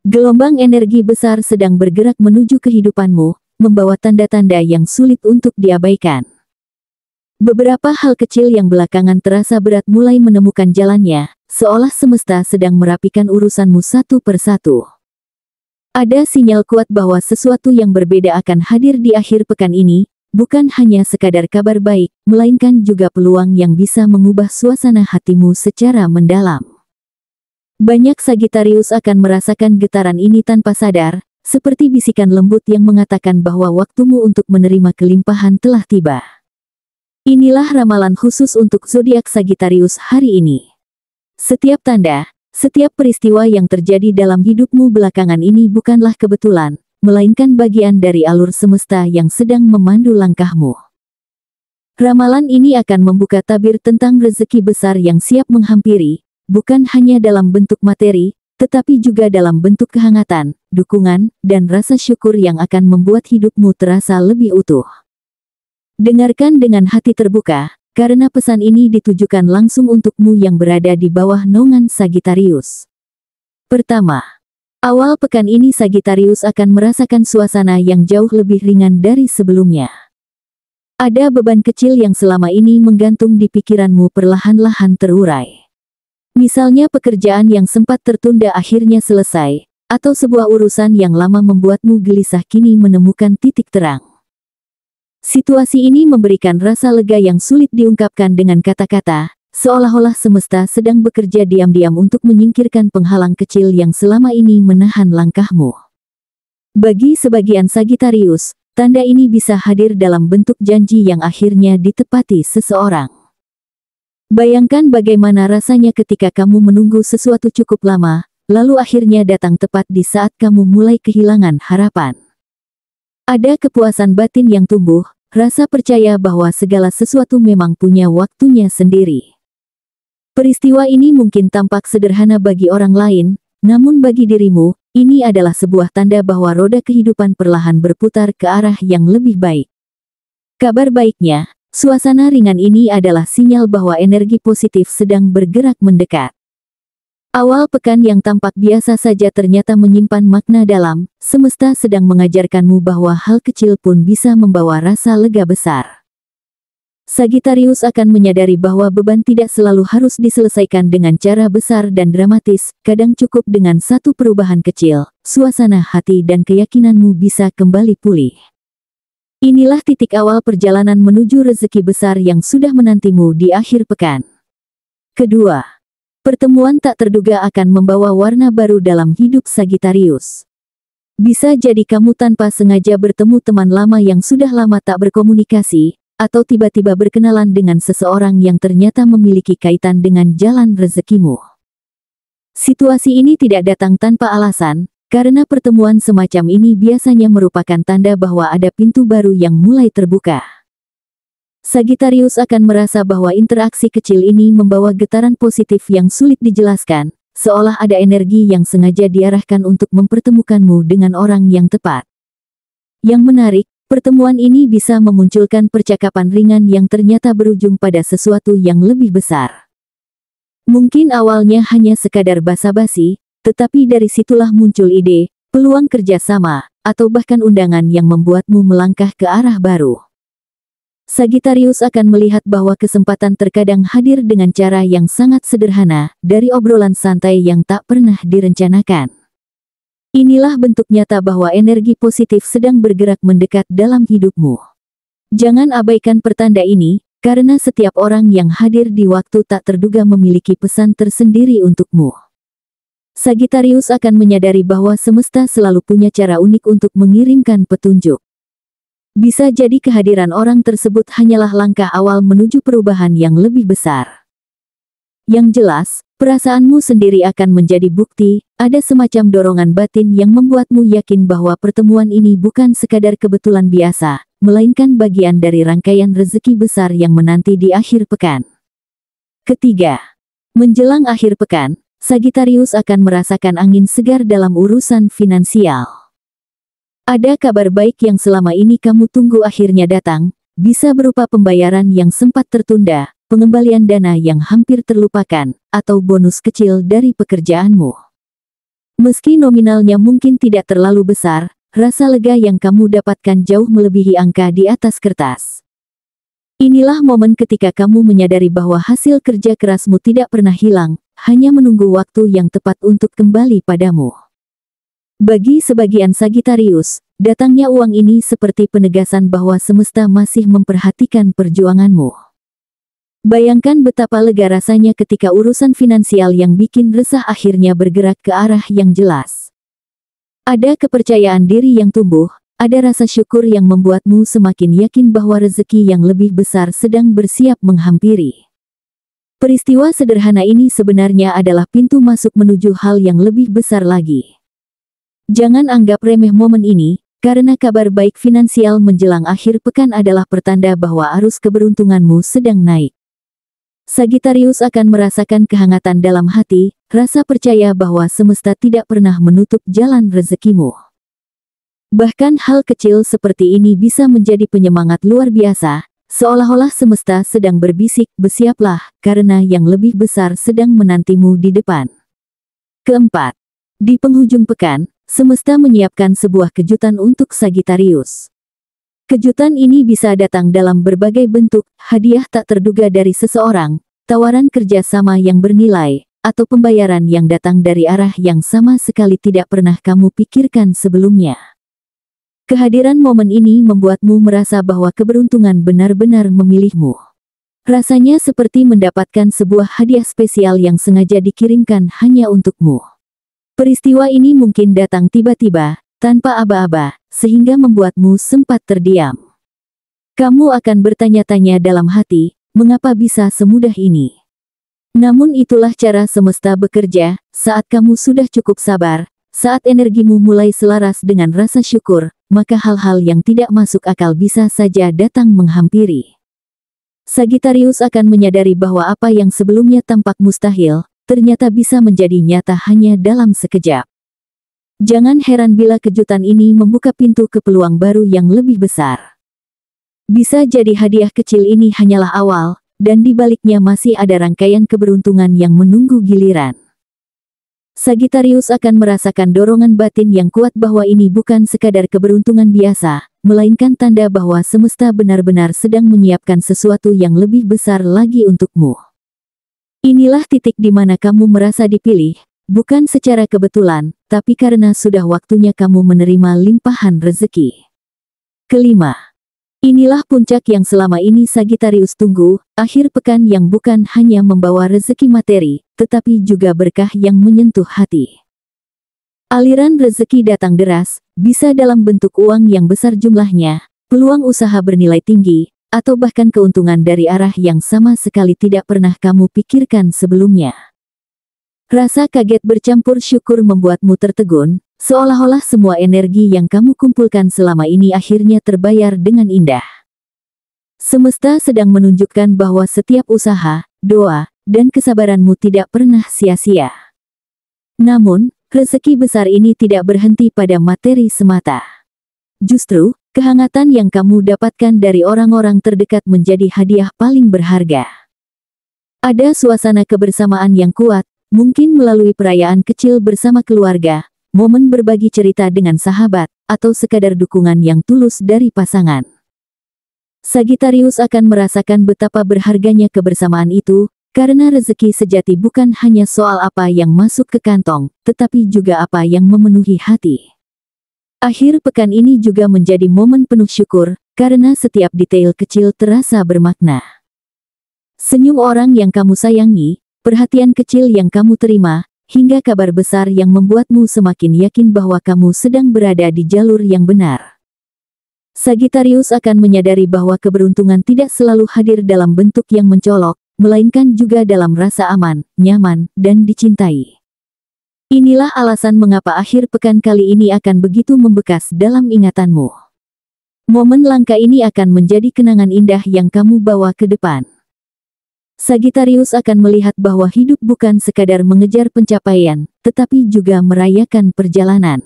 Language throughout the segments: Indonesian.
Gelombang energi besar sedang bergerak menuju kehidupanmu, membawa tanda-tanda yang sulit untuk diabaikan. Beberapa hal kecil yang belakangan terasa berat mulai menemukan jalannya, seolah semesta sedang merapikan urusanmu satu persatu. Ada sinyal kuat bahwa sesuatu yang berbeda akan hadir di akhir pekan ini, bukan hanya sekadar kabar baik, melainkan juga peluang yang bisa mengubah suasana hatimu secara mendalam. Banyak Sagitarius akan merasakan getaran ini tanpa sadar, seperti bisikan lembut yang mengatakan bahwa waktumu untuk menerima kelimpahan telah tiba. Inilah ramalan khusus untuk zodiak Sagitarius hari ini. Setiap tanda, setiap peristiwa yang terjadi dalam hidupmu belakangan ini bukanlah kebetulan, melainkan bagian dari alur semesta yang sedang memandu langkahmu. Ramalan ini akan membuka tabir tentang rezeki besar yang siap menghampiri, bukan hanya dalam bentuk materi, tetapi juga dalam bentuk kehangatan, dukungan, dan rasa syukur yang akan membuat hidupmu terasa lebih utuh. Dengarkan dengan hati terbuka, karena pesan ini ditujukan langsung untukmu yang berada di bawah naungan Sagitarius. Pertama, awal pekan ini Sagitarius akan merasakan suasana yang jauh lebih ringan dari sebelumnya. Ada beban kecil yang selama ini menggantung di pikiranmu perlahan-lahan terurai. Misalnya pekerjaan yang sempat tertunda akhirnya selesai, atau sebuah urusan yang lama membuatmu gelisah kini menemukan titik terang. Situasi ini memberikan rasa lega yang sulit diungkapkan dengan kata-kata, seolah-olah semesta sedang bekerja diam-diam untuk menyingkirkan penghalang kecil yang selama ini menahan langkahmu. Bagi sebagian Sagitarius, tanda ini bisa hadir dalam bentuk janji yang akhirnya ditepati seseorang. Bayangkan bagaimana rasanya ketika kamu menunggu sesuatu cukup lama, lalu akhirnya datang tepat di saat kamu mulai kehilangan harapan. Ada kepuasan batin yang tumbuh, rasa percaya bahwa segala sesuatu memang punya waktunya sendiri. Peristiwa ini mungkin tampak sederhana bagi orang lain, namun bagi dirimu, ini adalah sebuah tanda bahwa roda kehidupan perlahan berputar ke arah yang lebih baik. Kabar baiknya, suasana ringan ini adalah sinyal bahwa energi positif sedang bergerak mendekat. Awal pekan yang tampak biasa saja ternyata menyimpan makna dalam, semesta sedang mengajarkanmu bahwa hal kecil pun bisa membawa rasa lega besar. Sagitarius akan menyadari bahwa beban tidak selalu harus diselesaikan dengan cara besar dan dramatis, kadang cukup dengan satu perubahan kecil, suasana hati dan keyakinanmu bisa kembali pulih. Inilah titik awal perjalanan menuju rezeki besar yang sudah menantimu di akhir pekan. Kedua, pertemuan tak terduga akan membawa warna baru dalam hidup Sagitarius. Bisa jadi kamu tanpa sengaja bertemu teman lama yang sudah lama tak berkomunikasi, atau tiba-tiba berkenalan dengan seseorang yang ternyata memiliki kaitan dengan jalan rezekimu. Situasi ini tidak datang tanpa alasan, karena pertemuan semacam ini biasanya merupakan tanda bahwa ada pintu baru yang mulai terbuka. Sagitarius akan merasa bahwa interaksi kecil ini membawa getaran positif yang sulit dijelaskan, seolah ada energi yang sengaja diarahkan untuk mempertemukanmu dengan orang yang tepat. Yang menarik, pertemuan ini bisa memunculkan percakapan ringan yang ternyata berujung pada sesuatu yang lebih besar. Mungkin awalnya hanya sekadar basa-basi, tetapi dari situlah muncul ide, peluang kerjasama, atau bahkan undangan yang membuatmu melangkah ke arah baru. Sagitarius akan melihat bahwa kesempatan terkadang hadir dengan cara yang sangat sederhana, dari obrolan santai yang tak pernah direncanakan. Inilah bentuk nyata bahwa energi positif sedang bergerak mendekat dalam hidupmu. Jangan abaikan pertanda ini, karena setiap orang yang hadir di waktu tak terduga memiliki pesan tersendiri untukmu. Sagitarius akan menyadari bahwa semesta selalu punya cara unik untuk mengirimkan petunjuk. Bisa jadi kehadiran orang tersebut hanyalah langkah awal menuju perubahan yang lebih besar. Yang jelas, perasaanmu sendiri akan menjadi bukti, ada semacam dorongan batin yang membuatmu yakin bahwa pertemuan ini bukan sekadar kebetulan biasa, melainkan bagian dari rangkaian rezeki besar yang menanti di akhir pekan. Ketiga, menjelang akhir pekan, Sagitarius akan merasakan angin segar dalam urusan finansial. Ada kabar baik yang selama ini kamu tunggu akhirnya datang, bisa berupa pembayaran yang sempat tertunda, pengembalian dana yang hampir terlupakan, atau bonus kecil dari pekerjaanmu. Meski nominalnya mungkin tidak terlalu besar, rasa lega yang kamu dapatkan jauh melebihi angka di atas kertas. Inilah momen ketika kamu menyadari bahwa hasil kerja kerasmu tidak pernah hilang, hanya menunggu waktu yang tepat untuk kembali padamu. Bagi sebagian Sagittarius, datangnya uang ini seperti penegasan bahwa semesta masih memperhatikan perjuanganmu. Bayangkan betapa lega rasanya ketika urusan finansial yang bikin resah akhirnya bergerak ke arah yang jelas. Ada kepercayaan diri yang tumbuh, ada rasa syukur yang membuatmu semakin yakin bahwa rezeki yang lebih besar sedang bersiap menghampiri. Peristiwa sederhana ini sebenarnya adalah pintu masuk menuju hal yang lebih besar lagi. Jangan anggap remeh momen ini, karena kabar baik finansial menjelang akhir pekan adalah pertanda bahwa arus keberuntunganmu sedang naik. Sagittarius akan merasakan kehangatan dalam hati, rasa percaya bahwa semesta tidak pernah menutup jalan rezekimu. Bahkan hal kecil seperti ini bisa menjadi penyemangat luar biasa, seolah-olah semesta sedang berbisik, bersiaplah, karena yang lebih besar sedang menantimu di depan. Keempat, di penghujung pekan, semesta menyiapkan sebuah kejutan untuk Sagittarius. Kejutan ini bisa datang dalam berbagai bentuk, hadiah tak terduga dari seseorang, tawaran kerjasama yang bernilai, atau pembayaran yang datang dari arah yang sama sekali tidak pernah kamu pikirkan sebelumnya. Kehadiran momen ini membuatmu merasa bahwa keberuntungan benar-benar memilihmu. Rasanya seperti mendapatkan sebuah hadiah spesial yang sengaja dikirimkan hanya untukmu. Peristiwa ini mungkin datang tiba-tiba, tanpa aba-aba, sehingga membuatmu sempat terdiam. Kamu akan bertanya-tanya dalam hati, mengapa bisa semudah ini? Namun itulah cara semesta bekerja, saat kamu sudah cukup sabar, saat energimu mulai selaras dengan rasa syukur, maka hal-hal yang tidak masuk akal bisa saja datang menghampiri. Sagittarius akan menyadari bahwa apa yang sebelumnya tampak mustahil, ternyata bisa menjadi nyata hanya dalam sekejap. Jangan heran bila kejutan ini membuka pintu ke peluang baru yang lebih besar. Bisa jadi hadiah kecil ini hanyalah awal, dan di baliknya masih ada rangkaian keberuntungan yang menunggu giliran. Sagittarius akan merasakan dorongan batin yang kuat bahwa ini bukan sekadar keberuntungan biasa, melainkan tanda bahwa semesta benar-benar sedang menyiapkan sesuatu yang lebih besar lagi untukmu. Inilah titik di mana kamu merasa dipilih, bukan secara kebetulan, tapi karena sudah waktunya kamu menerima limpahan rezeki. Kelima. Inilah puncak yang selama ini Sagittarius tunggu, akhir pekan yang bukan hanya membawa rezeki materi, tetapi juga berkah yang menyentuh hati. Aliran rezeki datang deras, bisa dalam bentuk uang yang besar jumlahnya, peluang usaha bernilai tinggi, atau bahkan keuntungan dari arah yang sama sekali tidak pernah kamu pikirkan sebelumnya. Rasa kaget bercampur syukur membuatmu tertegun, seolah-olah semua energi yang kamu kumpulkan selama ini akhirnya terbayar dengan indah. Semesta sedang menunjukkan bahwa setiap usaha, doa, dan kesabaranmu tidak pernah sia-sia. Namun, rezeki besar ini tidak berhenti pada materi semata. Justru, kehangatan yang kamu dapatkan dari orang-orang terdekat menjadi hadiah paling berharga. Ada suasana kebersamaan yang kuat, mungkin melalui perayaan kecil bersama keluarga, momen berbagi cerita dengan sahabat, atau sekadar dukungan yang tulus dari pasangan. Sagittarius akan merasakan betapa berharganya kebersamaan itu, karena rezeki sejati bukan hanya soal apa yang masuk ke kantong, tetapi juga apa yang memenuhi hati. Akhir pekan ini juga menjadi momen penuh syukur, karena setiap detail kecil terasa bermakna. Senyum orang yang kamu sayangi, perhatian kecil yang kamu terima, hingga kabar besar yang membuatmu semakin yakin bahwa kamu sedang berada di jalur yang benar. Sagittarius akan menyadari bahwa keberuntungan tidak selalu hadir dalam bentuk yang mencolok, melainkan juga dalam rasa aman, nyaman, dan dicintai. Inilah alasan mengapa akhir pekan kali ini akan begitu membekas dalam ingatanmu. Momen langka ini akan menjadi kenangan indah yang kamu bawa ke depan. Sagittarius akan melihat bahwa hidup bukan sekadar mengejar pencapaian, tetapi juga merayakan perjalanan.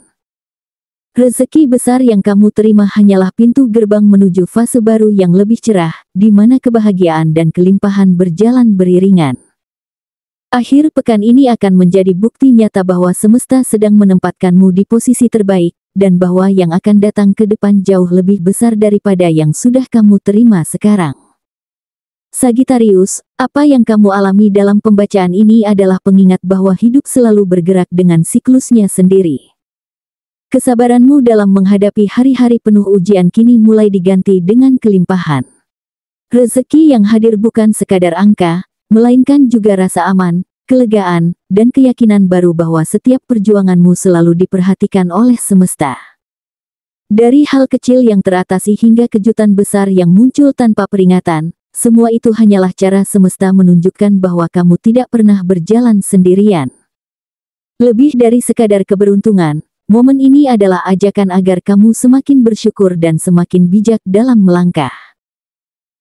Rezeki besar yang kamu terima hanyalah pintu gerbang menuju fase baru yang lebih cerah, di mana kebahagiaan dan kelimpahan berjalan beriringan. Akhir pekan ini akan menjadi bukti nyata bahwa semesta sedang menempatkanmu di posisi terbaik, dan bahwa yang akan datang ke depan jauh lebih besar daripada yang sudah kamu terima sekarang. Sagittarius, apa yang kamu alami dalam pembacaan ini adalah pengingat bahwa hidup selalu bergerak dengan siklusnya sendiri. Kesabaranmu dalam menghadapi hari-hari penuh ujian kini mulai diganti dengan kelimpahan. Rezeki yang hadir bukan sekadar angka, melainkan juga rasa aman, kelegaan, dan keyakinan baru bahwa setiap perjuanganmu selalu diperhatikan oleh semesta. Dari hal kecil yang teratasi hingga kejutan besar yang muncul tanpa peringatan, semua itu hanyalah cara semesta menunjukkan bahwa kamu tidak pernah berjalan sendirian. Lebih dari sekadar keberuntungan, momen ini adalah ajakan agar kamu semakin bersyukur dan semakin bijak dalam melangkah.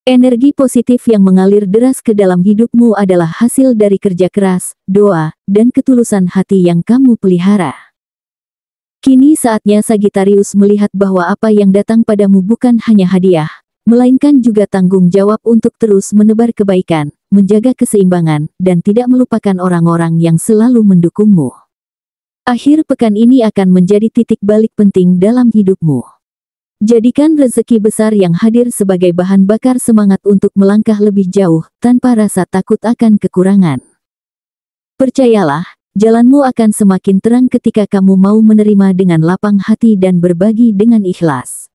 Energi positif yang mengalir deras ke dalam hidupmu adalah hasil dari kerja keras, doa, dan ketulusan hati yang kamu pelihara. Kini saatnya Sagittarius melihat bahwa apa yang datang padamu bukan hanya hadiah, melainkan juga tanggung jawab untuk terus menebar kebaikan, menjaga keseimbangan, dan tidak melupakan orang-orang yang selalu mendukungmu. Akhir pekan ini akan menjadi titik balik penting dalam hidupmu. Jadikan rezeki besar yang hadir sebagai bahan bakar semangat untuk melangkah lebih jauh, tanpa rasa takut akan kekurangan. Percayalah, jalanmu akan semakin terang ketika kamu mau menerima dengan lapang hati dan berbagi dengan ikhlas.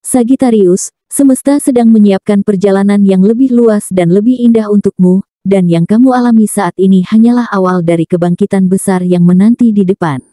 Sagittarius, semesta sedang menyiapkan perjalanan yang lebih luas dan lebih indah untukmu, dan yang kamu alami saat ini hanyalah awal dari kebangkitan besar yang menanti di depan.